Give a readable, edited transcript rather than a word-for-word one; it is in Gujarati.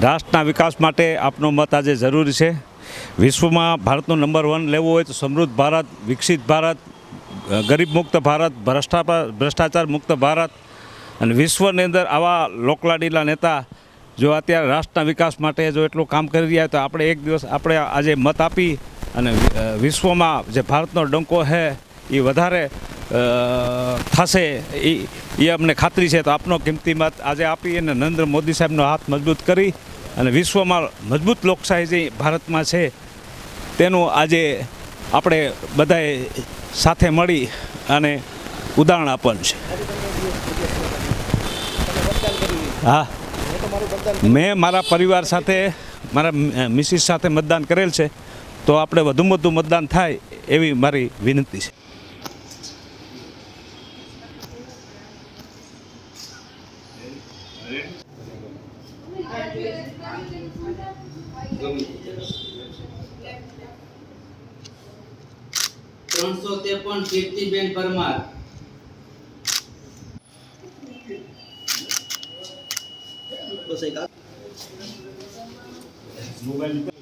રાષ્ટ્રના વિકાસ માટે આપનો મત આજે જરૂરી છે। વિશ્વમાં ભારતનો નંબર 1 લેવો હોય તો સમૃદ્ધ ભારત, વિકસિત ભારત, ગરીબ મુક્ત ભારત, ભ્રષ્ટાચાર મુક્ત ભારત અને વિશ્વની અંદર આવા લોકલાડીલા નેતા જો અત્યારે રાષ્ટ્રના વિકાસ માટે જો એટલું કામ કરી રહ્યા તો આપણે એક દિવસ આપણે આજે મત આપી અને વિશ્વમાં જે ભારતનો ડંકો છે એ વધારે થશે એ અમને ખાતરી છે। તો આપનો કિંમતી મત આજે આપી અને નરેન્દ્ર મોદી સાહેબનો હાથ મજબૂત કરી અને વિશ્વમાં મજબૂત લોકશાહી જે ભારતમાં છે તેનું આજે આપણે બધાએ સાથે મળી અને ઉદાહરણ આપવાનું છે। હા, મેં મારા પરિવાર સાથે મારા મિસિસ સાથે મતદાન કરેલ છે, તો આપણે વધુમાં વધુ મતદાન થાય એવી મારી વિનંતી છે। કીર્તિબેન પરમાર, 353